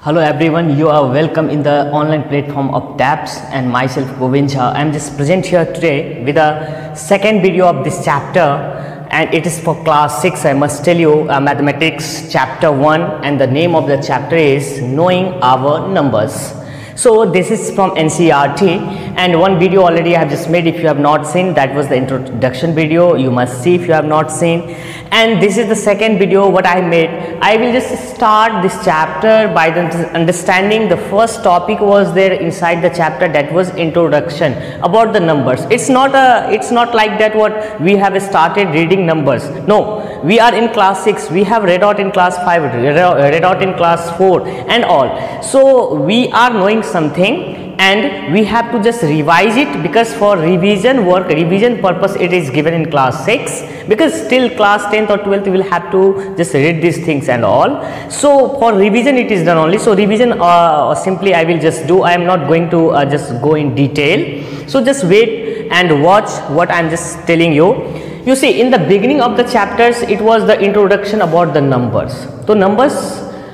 Hello everyone, you are welcome in the online platform of TAPS and myself Govind Jha. I am just present here today with a second video of this chapter, and it is for class 6. I must tell you mathematics chapter 1, and the name of the chapter is knowing our numbers. So this is from NCERT, and one video already I have just made. If you have not seen, that was the introduction video. You must see if you have not seen. And this is the second video what I made. I will just start this chapter by the understanding the first topic was there inside the chapter, that was introduction about the numbers. It's not like that what we have started reading numbers. No, we are in class 6. We have read out in class 5, read out in class 4 and all. So we are knowing something and we have to just revise it, because for revision work, revision purpose, it is given in class 6, because still class 10th or 12th we will have to just read these things and all. So for revision it is done only. So revision simply I will just do. I am not going to just go in detail. So just wait and watch what I am just telling you. You see, in the beginning of the chapters it was the introduction about the numbers. So numbers,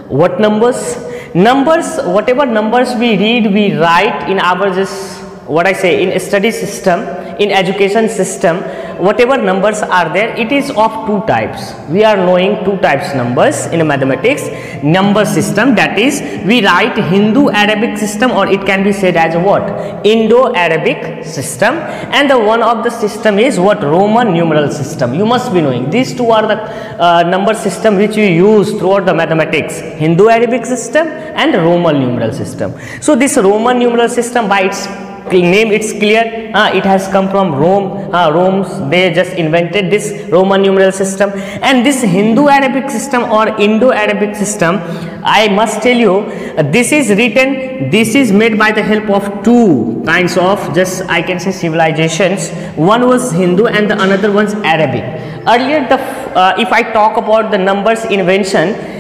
what numbers? Numbers, whatever numbers we read, we write in our just what I say in study system, in education system, whatever numbers are there, it is of two types. We are knowing two types numbers in a mathematics number system, that is we write Hindu-Arabic system, or it can be said as what, Indo-Arabic system, and the one of the system is what, Roman numeral system. You must be knowing these two are the number system which we use throughout the mathematics, Hindu-Arabic system and Roman numeral system. So this Roman numeral system, by its name it's clear, it has come from Rome. They just invented this Roman numeral system. And this Hindu-Arabic system or Indo-Arabic system, I must tell you, this is written, this is made by the help of two kinds of, just I can say, civilizations. One was Hindu and the another one's Arabic. Earlier, if I talk about the numbers invention,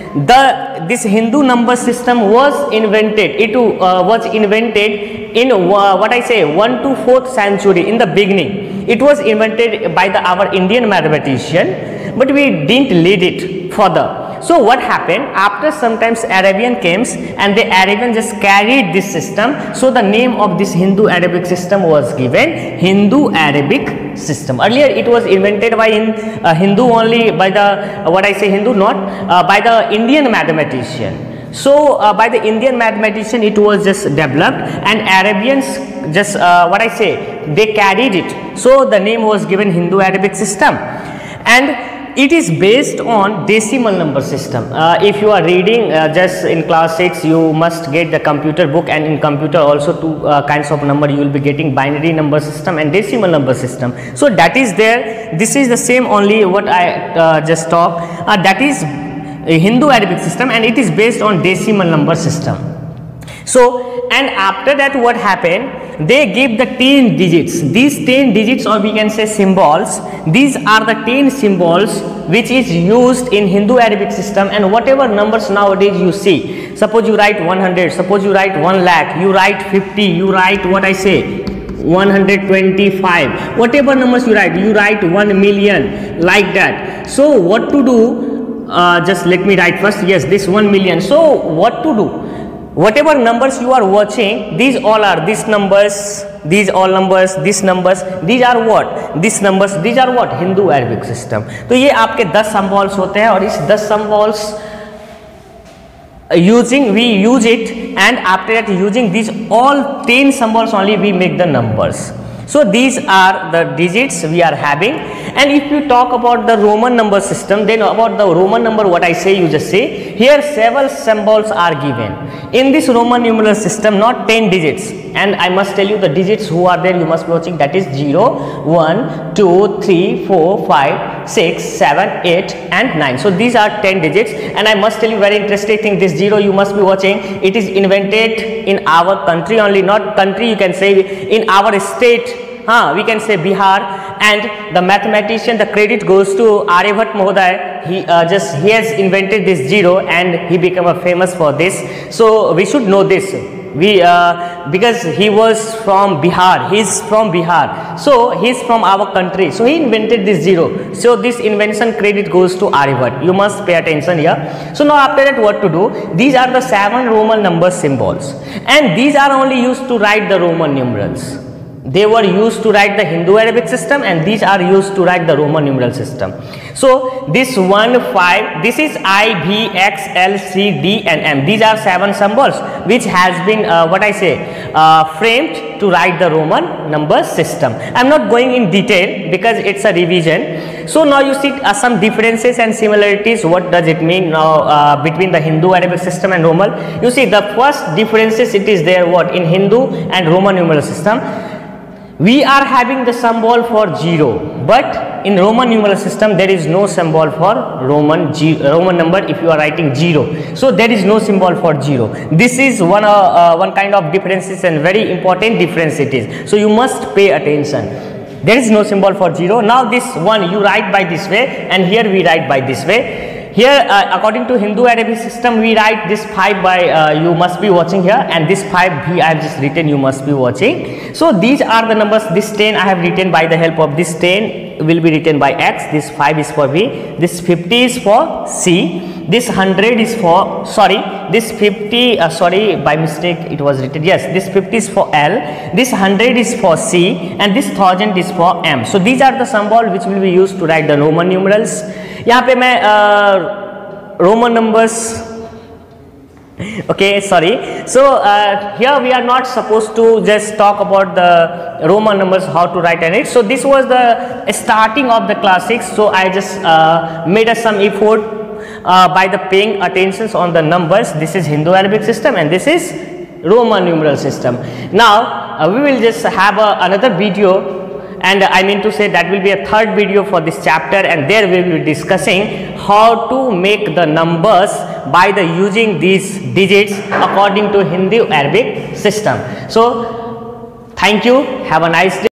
this Hindu number system was invented. It was invented in what I say 1 to 4th century. In the beginning it was invented by our Indian mathematician, but we didn't lead it further. So what happened, after sometimes Arabian came and the Arabian just carried this system. So the name of this Hindu-Arabic system was given Hindu-Arabic system. Earlier it was invented by Hindu only, by the what I say Hindu, not by the Indian mathematician. So by the Indian mathematician it was just developed, and Arabians just what I say, they carried it. So the name was given Hindu-Arabic system, and it is based on decimal number system. If you are reading just in class 6, you must get the computer book, and in computer also two kinds of number you will be getting, binary number system and decimal number system. So that is there. This is the same only what I just talked, that is a Hindu-Arabic system, and it is based on decimal number system. So, and after that what happened, they give the 10 digits. These 10 digits, or we can say symbols, these are the 10 symbols which is used in Hindu-Arabic system. And whatever numbers nowadays you see, suppose you write 100, suppose you write 1 lakh, you write 50, you write what I say 125, whatever numbers you write 1 million, like that. So what to do? Just let me write first. Yes, this 1 million. So what to do? Whatever numbers you are watching, these all are these numbers, these all numbers, these numbers, these are what, these numbers, these are what, Hindu-Arabic system. तो ये आपके 10 symbols होते हैं, और इस 10 symbols we use it, and after that using these all 10 symbols only we make the numbers. So these are the digits we are having. And if you talk about the Roman number system, then about the Roman number, what I say, you just say, here several symbols are given. In this Roman numeral system, not 10 digits. And I must tell you the digits who are there, you must be watching, that is 0, 1, 2, 3, 4, 5, 6, 7, 8 and 9. So these are 10 digits. And I must tell you very interesting thing, this 0 you must be watching, it is invented in our country only, not country, you can say in our state. We can say Bihar, and the mathematician, the credit goes to Aryabhat Mahoday. He has invented this 0 and he became famous for this. So we should know this. because he was from Bihar, he's from Bihar, so he's from our country, so he invented this 0. So this invention credit goes to Aryabhat. You must pay attention here. So now after that, what to do? These are the 7 Roman number symbols, and these are only used to write the Roman numerals. They were used to write the Hindu-Arabic system, and these are used to write the Roman numeral system. So this 1, 5, this is I, V, X, L, C, D and M. These are 7 symbols which has been framed to write the Roman number system. I am not going in detail because it's a revision. So now you see some differences and similarities. What does it mean now between the Hindu-Arabic system and Roman? You see the first differences, it is there what in Hindu and Roman numeral system. We are having the symbol for 0, but in Roman numeral system there is no symbol for Roman number if you are writing 0. So there is no symbol for 0. This is one kind of differences, and very important difference it is. So you must pay attention. There is no symbol for 0. Now this one you write by this way, and here we write by this way. Here according to Hindu-Arabic system we write this 5 by you must be watching here, and this 5 V I have just written, you must be watching. So these are the numbers. This 10 I have written by the help of this 10 will be written by X, this 5 is for V, this 50 is for C, this 100 is for, sorry, this 50 sorry, by mistake it was written, yes, this 50 is for L, this 100 is for C, and this 1000 is for M. So these are the symbol which will be used to write the Roman numerals. यहाँ पे मैं Roman numbers, okay, sorry. So here we are not supposed to just talk about the Roman numbers, how to write and it. So this was the starting of the class 6. So I just made some effort by the paying attentions on the numbers. This is Hindu-Arabic system, and this is Roman numeral system. Now we will just have another video, and I mean to say that will be a third video for this chapter, and there we will be discussing how to make the numbers by the using these digits according to Hindu-Arabic system. So thank you, have a nice day.